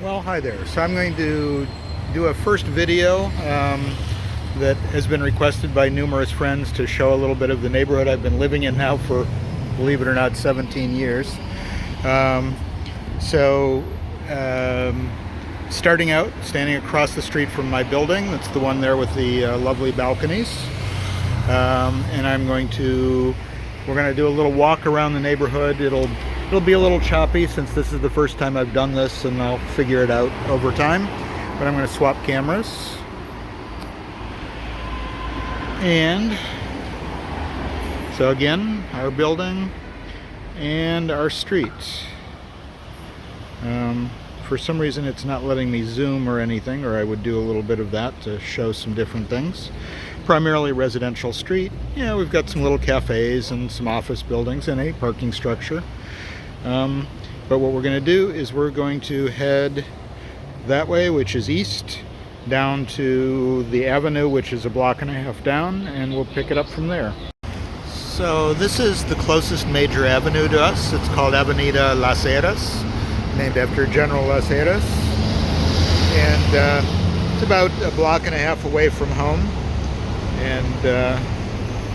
Well, hi there. So I'm going to do a first video that has been requested by numerous friends to show a little bit of the neighborhood I've been living in now for, believe it or not, 17 years. Um, so starting out, standing across the street from my building, that's the one there with the lovely balconies. And we're going to do a little walk around the neighborhood. It'll be a little choppy since this is the first time I've done this, and I'll figure it out over time. But I'm going to swap cameras. And so again, our building and our street. For some reason it's not letting me zoom or anything, or I would do a little bit of that to show some different things. Primarily residential street. Yeah, we've got some little cafes and some office buildings and a parking structure. But what we're going to do is we're going to head that way, which is east, down to the avenue, which is a block and a half down, and we'll pick it up from there. So this is the closest major avenue to us. It's called Avenida Las Heras, named after General Las Heras. And it's about a block and a half away from home. And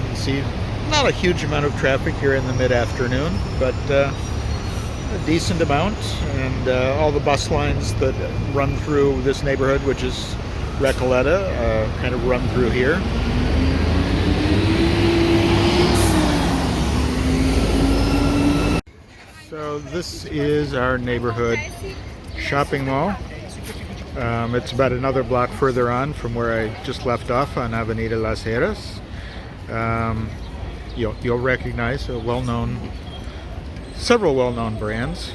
you can see not a huge amount of traffic here in the mid-afternoon, but a decent amount. And all the bus lines that run through this neighborhood, which is Recoleta, kind of run through here. So this is our neighborhood shopping mall. It's about another block further on from where I just left off on Avenida Las Heras. You'll recognize several well-known brands,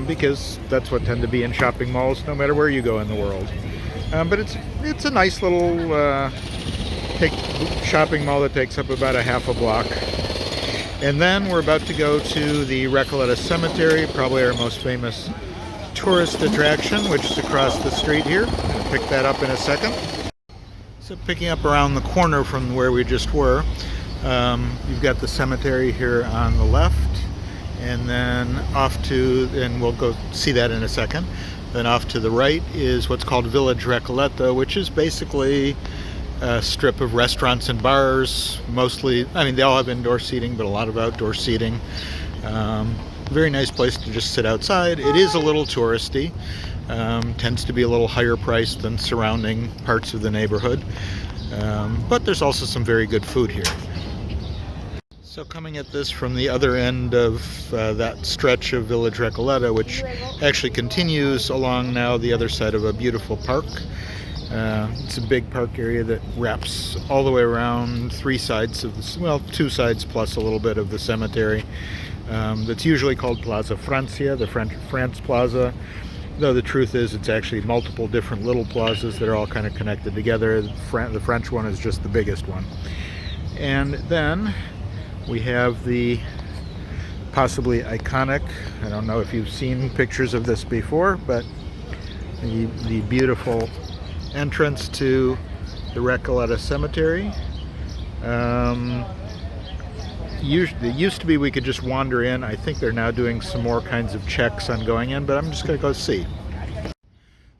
because that's what tend to be in shopping malls no matter where you go in the world. But it's a nice little shopping mall that takes up about a half a block. And then we're about to go to the Recoleta Cemetery, probably our most famous tourist attraction, which is across the street here. I'll pick that up in a second. So picking up around the corner from where we just were, you've got the cemetery here on the left, and then and we'll go see that in a second. Then off to the right is what's called Village Recoleta, which is basically a strip of restaurants and bars, mostly. I mean, they all have indoor seating, but a lot of outdoor seating. Very nice place to just sit outside. It is a little touristy, tends to be a little higher priced than surrounding parts of the neighborhood, but there's also some very good food here. So coming at this from the other end of that stretch of Village Recoleta, which actually continues along now the other side of a beautiful park. It's a big park area that wraps all the way around two sides plus a little bit of the cemetery. That's usually called Plaza Francia, the France Plaza, though the truth is it's actually multiple different little plazas that are all kind of connected together. The French one is just the biggest one. And then we have the possibly iconic, I don't know if you've seen pictures of this before, but the beautiful entrance to the Recoleta Cemetery. It used to be we could just wander in. I think they're now doing some more kinds of checks on going in, but I'm just going to go see.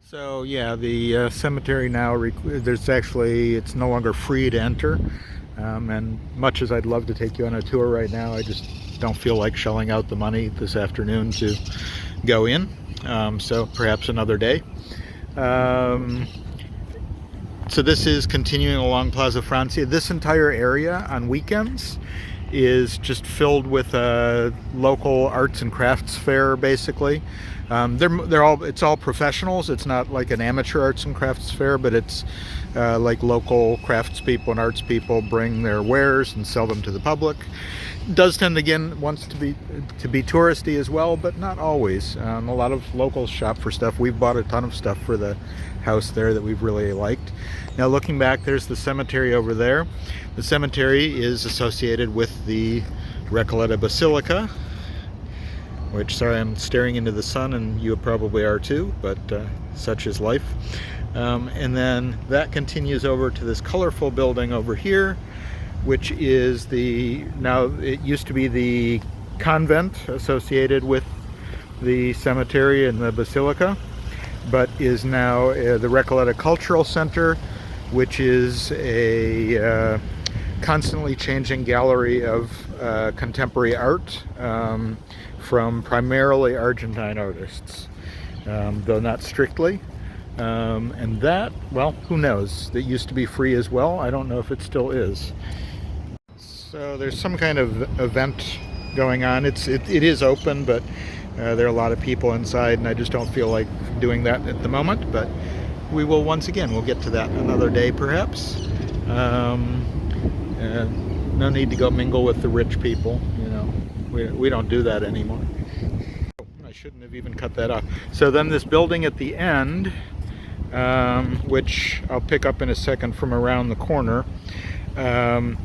So yeah, the cemetery now, it's no longer free to enter. And much as I'd love to take you on a tour right now, I just don't feel like shelling out the money this afternoon to go in. So perhaps another day. So this is continuing along Plaza Francia. This entire area on weekends is just filled with a local arts and crafts fair, basically. It's all professionals. It's not like an amateur arts and crafts fair, but it's like local craftspeople and arts people bring their wares and sell them to the public. It does tend, again, wants to be touristy as well, but not always. A lot of locals shop for stuff. We've bought a ton of stuff for the house there that we've really liked. Now looking back, there's the cemetery over there. The cemetery is associated with the Recoleta Basilica, which, sorry, I'm staring into the sun and you probably are too, but such is life. And then that continues over to this colorful building over here, which is it used to be the convent associated with the cemetery and the basilica. but is now the Recoleta Cultural Center, which is a constantly changing gallery of contemporary art from primarily Argentine artists, though not strictly. And that, well, who knows? It used to be free as well. I don't know if it still is. So there's some kind of event going on. It is open, but there are a lot of people inside, and I just don't feel like doing that at the moment. But we will once again. We'll get to that another day, perhaps. No need to go mingle with the rich people. You know, we don't do that anymore. I shouldn't have even cut that off. So then this building at the end, which I'll pick up in a second from around the corner. I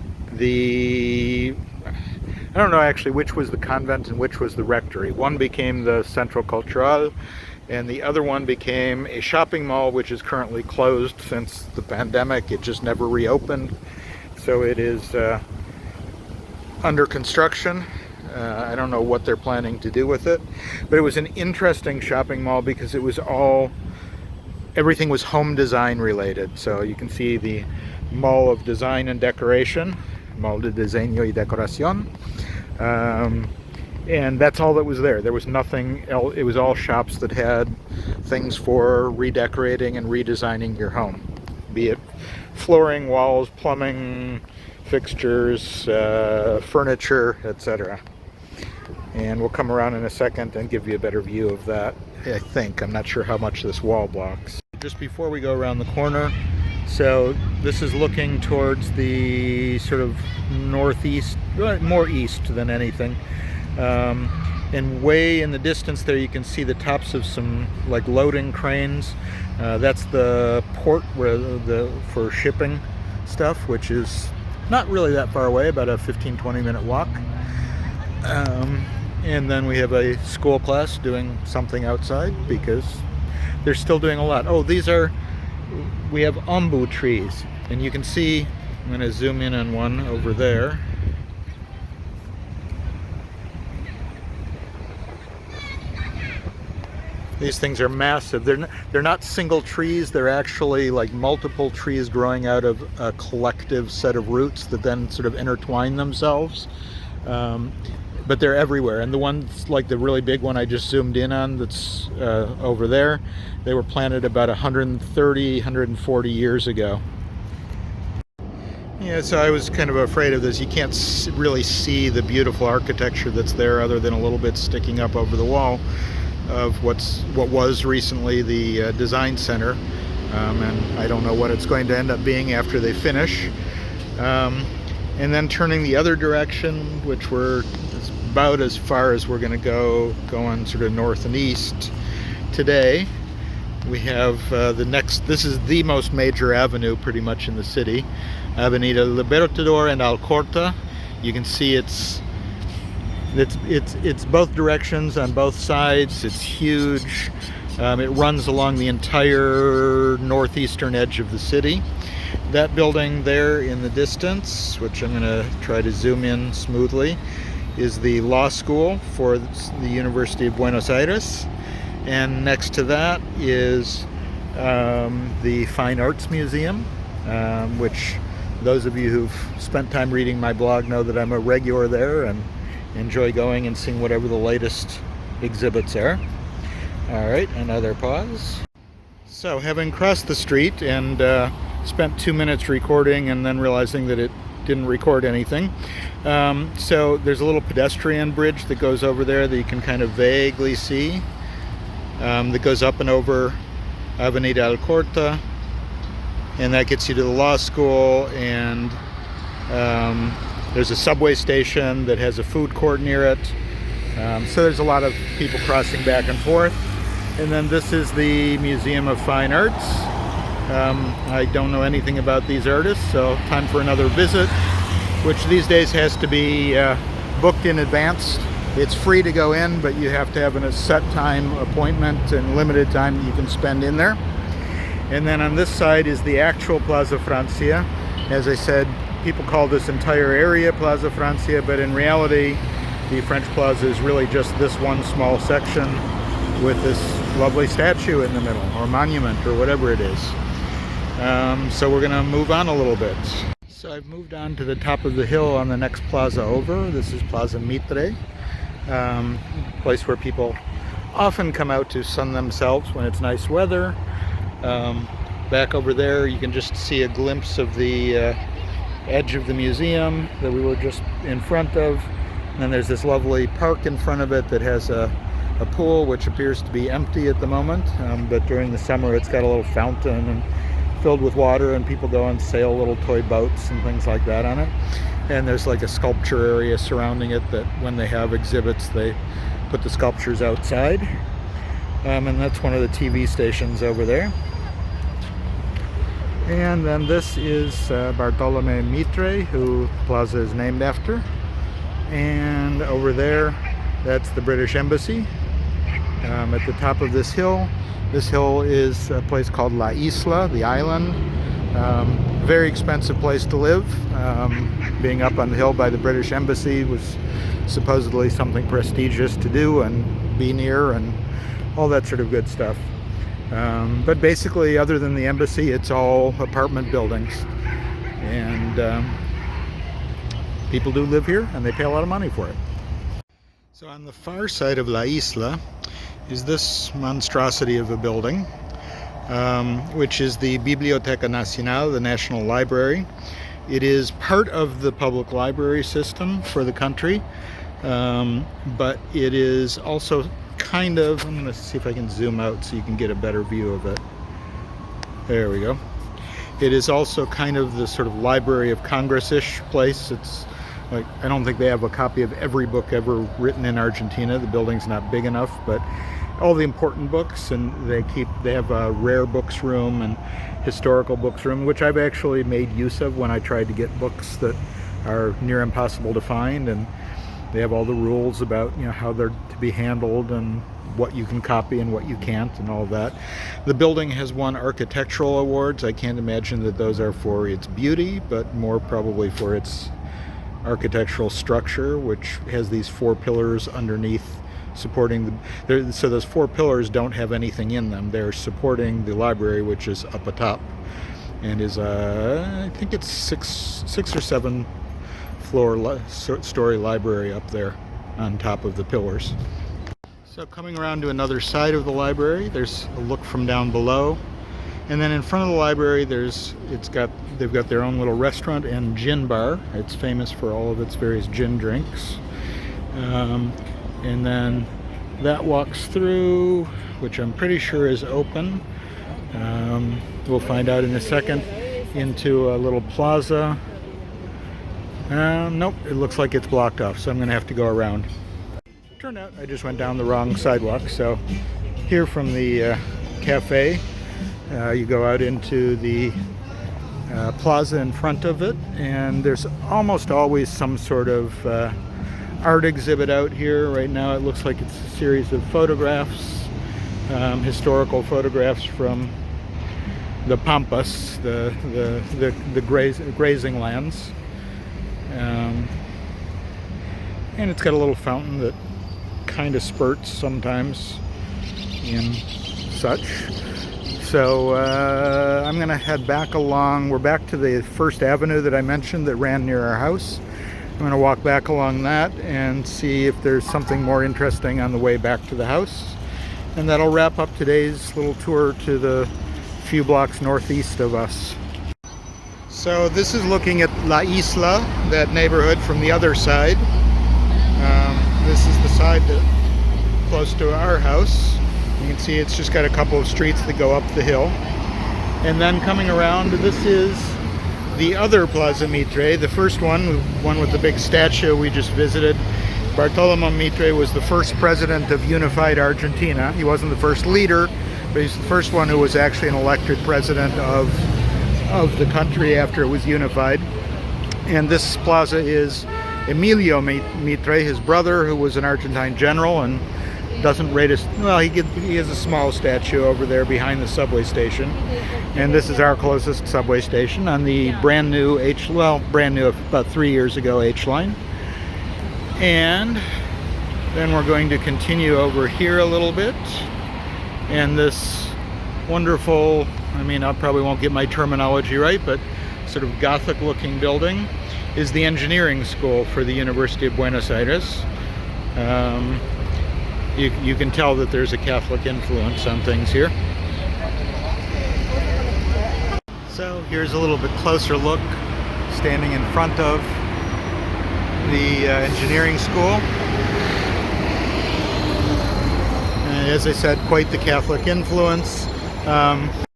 don't know actually which was the convent and which was the rectory. One became the Centro Cultural, and the other one became a shopping mall, which is currently closed since the pandemic. It just never reopened. So it is under construction. I don't know what they're planning to do with it, but it was an interesting shopping mall because it was everything was home design related. So you can see the Mall of Design and Decoration, Mall de Diseño y Decoración, and that's all that was there. There was nothing else. It was all shops that had things for redecorating and redesigning your home, be it flooring, walls, plumbing, fixtures, furniture, etc. And we'll come around in a second and give you a better view of that. I think. I'm not sure how much this wall blocks. Just before we go around the corner, so this is looking towards the sort of northeast, more east than anything. And way in the distance there you can see the tops of some like loading cranes. That's the port where for shipping stuff, which is not really that far away, about a 15-20 minute walk. And then we have a school class doing something outside because they're still doing a lot. Oh, we have ombu trees, and you can see, I'm going to zoom in on one over there. These things are massive. They're not single trees. They're actually like multiple trees growing out of a collective set of roots that then sort of intertwine themselves. But they're everywhere. And the ones like the really big one I just zoomed in on that's over there, they were planted about 130, 140 years ago. Yeah, so I was kind of afraid of this. You can't really see the beautiful architecture that's there other than a little bit sticking up over the wall of what was recently the design center, and I don't know what it's going to end up being after they finish. And then turning the other direction, which is about as far as we're going to go on sort of north and east today. We have this is the most major avenue pretty much in the city, Avenida Libertador and Alcorta. You can see it's both directions on both sides. It's huge. It runs along the entire northeastern edge of the city. That building there in the distance, which I'm going to try to zoom in smoothly, is the law school for the University of Buenos Aires. And next to that is the Fine Arts Museum, which those of you who've spent time reading my blog know that I'm a regular there and enjoy going and seeing whatever the latest exhibits are. All right, another pause. So having crossed the street and spent 2 minutes recording and then realizing that it didn't record anything. So there's a little pedestrian bridge that goes over there that you can kind of vaguely see, that goes up and over Avenida Alcorta, and that gets you to the law school. And there's a subway station that has a food court near it. So there's a lot of people crossing back and forth. And then this is the Museum of Fine Arts. I don't know anything about these artists, so time for another visit, which these days has to be booked in advance. It's free to go in, but you have to have a set time appointment and limited time that you can spend in there. And then on this side is the actual Plaza Francia. As I said, people call this entire area Plaza Francia, but in reality, the French Plaza is really just this one small section with this lovely statue in the middle, or monument, or whatever it is. So we're gonna move on a little bit. So I've moved on to the top of the hill on the next plaza over. This is Plaza Mitre, place where people often come out to sun themselves when it's nice weather. Back over there you can just see a glimpse of the edge of the museum that we were just in front of. And then there's this lovely park in front of it that has a pool which appears to be empty at the moment, but during the summer it's got a little fountain and filled with water, and people go and sail little toy boats and things like that on it. And there's like a sculpture area surrounding it that when they have exhibits they put the sculptures outside. And that's one of the TV stations over there. And then this is Bartolome Mitre, who plaza is named after. And over there, that's the British Embassy. At the top of this hill is a place called La Isla, the island. Very expensive place to live. Being up on the hill by the British Embassy was supposedly something prestigious to do and be near and all that sort of good stuff. But basically, other than the embassy, it's all apartment buildings. And people do live here, and they pay a lot of money for it. So on the far side of La Isla is this monstrosity of a building, which is the Biblioteca Nacional, the National Library. It is part of the public library system for the country, but it is also kind of, I'm going to see if I can zoom out so you can get a better view of it. There we go. It is also kind of the sort of Library of Congress-ish place. It's like, I don't think they have a copy of every book ever written in Argentina. The building's not big enough, but all the important books, and they have a rare books room and historical books room, which I've actually made use of when I tried to get books that are near impossible to find. And they have all the rules about, you know, how they're to be handled and what you can copy and what you can't and all that. The building has won architectural awards. I can't imagine that those are for its beauty, but more probably for its architectural structure, which has these 4 pillars underneath supporting so those 4 pillars don't have anything in them. They're supporting the library, which is up atop, and is I think it's six or 7 story library up there on top of the pillars. So coming around to another side of the library, there's a look from down below, and then in front of the library they've got their own little restaurant and gin bar. It's famous for all of its various gin drinks. And then that walks through, which I'm pretty sure is open. We'll find out in a second, into a little plaza. Nope, it looks like it's blocked off, so I'm going to have to go around. Turned out I just went down the wrong sidewalk. So here from the cafe, you go out into the plaza in front of it, and there's almost always some sort of art exhibit out here. Right now it looks like it's a series of photographs, historical photographs from the pampas, the grazing lands. And it's got a little fountain that kind of spurts sometimes and such. So I'm going to head back along. We're back to the first avenue that I mentioned that ran near our house. I'm going to walk back along that and see if there's something more interesting on the way back to the house. And that'll wrap up today's little tour to the few blocks northeast of us. So this is looking at La Isla, that neighborhood from the other side. This is the side close to our house. You can see it's just got a couple of streets that go up the hill. And then coming around, this is the other Plaza Mitre, the first one with the big statue we just visited. Bartolome Mitre was the first president of unified Argentina. He wasn't the first leader, but he's the first one who was actually an elected president of the country after it was unified. And this plaza is Emilio Mitre, his brother, who was an Argentine general and doesn't rate us well. He has a small statue over there behind the subway station, and this is our closest subway station on the brand new about 3 years ago H line. And then we're going to continue over here a little bit, And this wonderful, I mean, I probably won't get my terminology right, but sort of Gothic looking building is the engineering school for the University of Buenos Aires. You can tell that there's a Catholic influence on things here. So here's a little bit closer look, standing in front of the engineering school. And as I said, quite the Catholic influence.